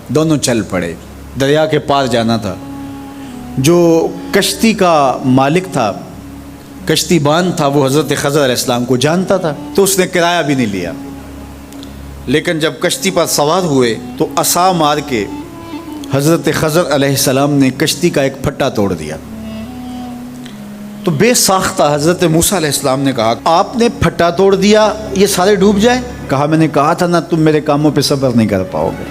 دونوں چل پڑے۔ دریا کے پار جانا تھا۔ جو کشتی کا مالک تھا، کشتی بان تھا، وہ حضرت خضر علیہ السلام کو جانتا تھا، تو اس نے کرایہ بھی نہیں لیا۔ لیکن جب کشتی پر سوار ہوئے تو عصا مار کے حضرت خضر علیہ السلام نے کشتی کا ایک پھٹا توڑ دیا۔ تو بے ساختہ حضرت موسیٰ علیہ السلام نے کہا آپ نے پھٹا توڑ دیا، یہ سارے ڈوب جائیں؟ کہا میں نے کہا تھا نا تم میرے کاموں پہ صبر نہیں کر پاؤ گے۔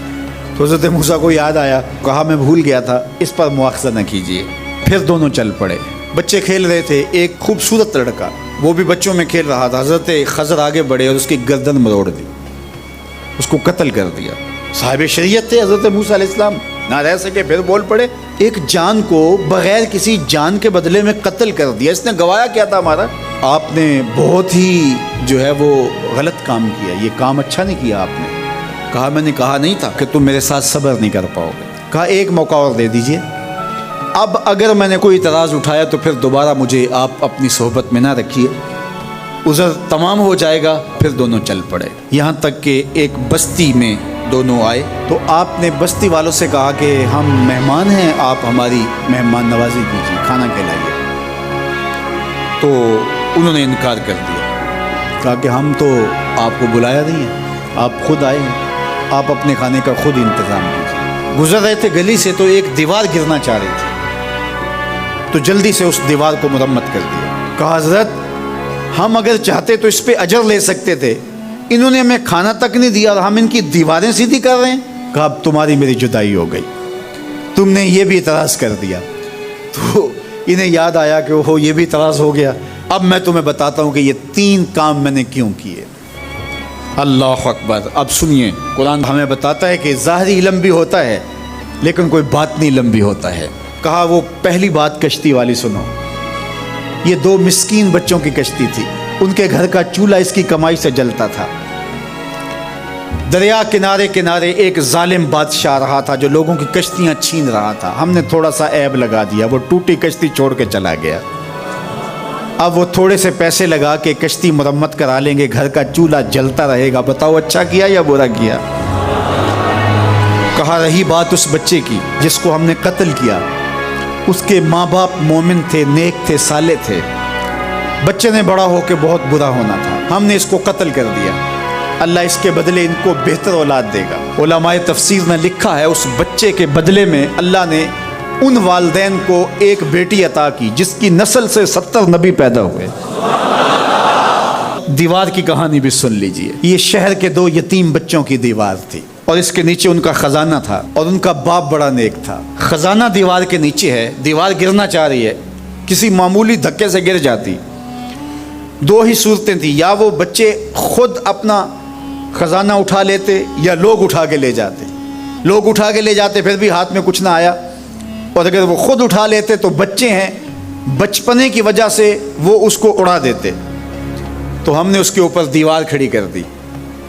تو حضرت موسیٰ کو یاد آیا، کہا میں بھول گیا تھا، اس پر مواخذہ نہ کیجیے۔ پھر دونوں چل پڑے۔ بچے کھیل رہے تھے، ایک خوبصورت لڑکا وہ بھی بچوں میں کھیل رہا تھا۔ حضرت خضر آگے بڑھے اور اس کی گردن مروڑ دی، اس کو قتل کر دیا۔ صاحب شریعت تھے حضرت موسیٰ علیہ السلام، نہ رہ سکے، پھر بول پڑے ایک جان کو بغیر کسی جان کے بدلے میں قتل کر دیا، اس نے گوایا کیا تھا ہمارا؟ آپ نے بہت ہی جو ہے وہ غلط کام کیا، یہ کام اچھا نہیں کیا آپ نے۔ کہا میں نے کہا نہیں تھا کہ تم میرے ساتھ صبر نہیں کر پاؤ گے۔ کہا ایک موقع اور دے دیجئے، اب اگر میں نے کوئی اعتراض اٹھایا تو پھر دوبارہ مجھے آپ اپنی صحبت میں نہ رکھیے، عذر تمام ہو جائے گا۔ پھر دونوں چل پڑے، یہاں تک کہ ایک بستی میں دونوں آئے۔ تو آپ نے بستی والوں سے کہا کہ ہم مہمان ہیں، آپ ہماری مہمان نوازی کیجیے، کھانا کھلائیے۔ تو انہوں نے انکار کر دیا، کہا کہ ہم تو آپ کو بلایا نہیں ہے، آپ خود آئے ہیں، آپ اپنے کھانے کا خود انتظام کیجیے۔ گزر رہے تھے گلی سے تو ایک دیوار گرنا چاہ رہی تھی، تو جلدی سے اس دیوار کو مرمت کر دیا۔ کہا حضرت ہم اگر چاہتے تو اس پہ اجر لے سکتے تھے، انہوں نے ہمیں کھانا تک نہیں دیا اور ہم ان کی دیواریں سیدھی کر رہے ہیں۔ کہا اب تمہاری میری جدائی ہو گئی، تم نے یہ بھی اعتراض کر دیا۔ تو انہیں یاد آیا کہ وہ یہ بھی اعتراض ہو گیا۔ اب میں تمہیں بتاتا ہوں کہ یہ 3 کام میں نے کیوں کیے۔ اللہ اکبر۔ اب سنیے، قرآن ہمیں بتاتا ہے کہ ظاہری علم بھی ہوتا ہے لیکن کوئی باطنی علم بھی ہوتا ہے۔ کہا وہ پہلی بات کشتی والی سنو، یہ 2 مسکین بچوں کی کشتی تھی، ان کے گھر کا چولہا اس کی کمائی سے جلتا تھا۔ دریا کنارے کنارے ایک ظالم بادشاہ رہا تھا جو لوگوں کی کشتیاں چھین رہا تھا۔ ہم نے تھوڑا سا عیب لگا دیا، وہ ٹوٹی کشتی چھوڑ کے چلا گیا۔ اب وہ تھوڑے سے پیسے لگا کے کشتی مرمت کرا لیں گے، گھر کا چولہا جلتا رہے گا۔ بتاؤ اچھا کیا یا برا کیا؟ کہا رہی بات اس بچے کی جس کو ہم نے قتل کیا، اس کے ماں باپ مومن تھے، نیک تھے، صالح تھے، بچے نے بڑا ہو کے بہت برا ہونا تھا، ہم نے اس کو قتل کر دیا، اللہ اس کے بدلے ان کو بہتر اولاد دے گا۔ علماء تفسیر نے لکھا ہے اس بچے کے بدلے میں اللہ نے ان والدین کو ایک بیٹی عطا کی جس کی نسل سے 70 نبی پیدا ہوئے۔ دیوار کی کہانی بھی سن لیجئے، یہ شہر کے 2 یتیم بچوں کی دیوار تھی اور اس کے نیچے ان کا خزانہ تھا اور ان کا باپ بڑا نیک تھا۔ خزانہ دیوار کے نیچے ہے، دیوار گرنا چاہ رہی ہے، کسی معمولی دھکے سے گر جاتی۔ 2 ہی صورتیں تھیں، یا وہ بچے خود اپنا خزانہ اٹھا لیتے یا لوگ اٹھا کے لے جاتے۔ لوگ اٹھا کے لے جاتے پھر بھی ہاتھ میں کچھ نہ آیا، اور اگر وہ خود اٹھا لیتے تو بچے ہیں، بچپنے کی وجہ سے وہ اس کو اڑا دیتے۔ تو ہم نے اس کے اوپر دیوار کھڑی کر دی،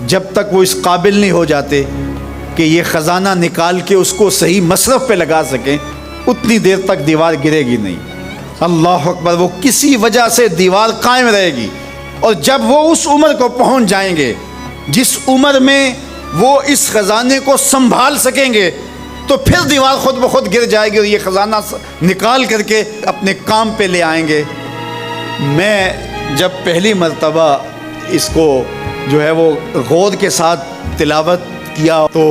جب تک وہ اس قابل نہیں ہو جاتے کہ یہ خزانہ نکال کے اس کو صحیح مصرف پہ لگا سکیں، اتنی دیر تک دیوار گرے گی نہیں۔ اللہ اکبر۔ وہ کسی وجہ سے دیوار قائم رہے گی، اور جب وہ اس عمر کو پہنچ جائیں گے جس عمر میں وہ اس خزانے کو سنبھال سکیں گے تو پھر دیوار خود بخود گر جائے گی اور یہ خزانہ نکال کر کے اپنے کام پہ لے آئیں گے۔ میں جب پہلی مرتبہ اس کو جو ہے وہ غور کے ساتھ تلاوت کیا تو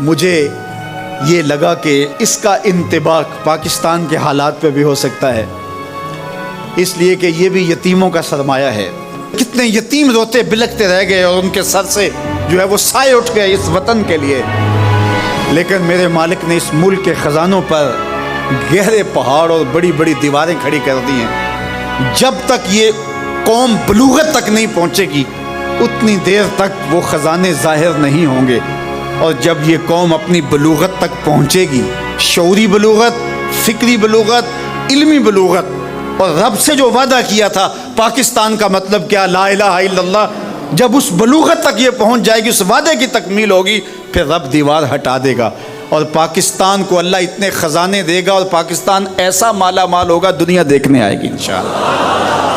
مجھے یہ لگا کہ اس کا انطباق پاکستان کے حالات پہ بھی ہو سکتا ہے، اس لیے کہ یہ بھی یتیموں کا سرمایہ ہے۔ کتنے یتیم روتے بلکتے رہ گئے اور ان کے سر سے جو ہے وہ سائے اٹھ گئے اس وطن کے لیے، لیکن میرے مالک نے اس ملک کے خزانوں پر گہرے پہاڑ اور بڑی بڑی دیواریں کھڑی کر دی ہیں۔ جب تک یہ قوم بلوغت تک نہیں پہنچے گی اتنی دیر تک وہ خزانے ظاہر نہیں ہوں گے، اور جب یہ قوم اپنی بلوغت تک پہنچے گی، شعوری بلوغت، فکری بلوغت، علمی بلوغت، اور رب سے جو وعدہ کیا تھا پاکستان کا مطلب کیا، لا الہ الا اللہ، جب اس بلوغت تک یہ پہنچ جائے گی، اس وعدے کی تکمیل ہوگی، پھر رب دیوار ہٹا دے گا اور پاکستان کو اللہ اتنے خزانے دے گا اور پاکستان ایسا مالا مال ہوگا دنیا دیکھنے آئے گی انشاءاللہ۔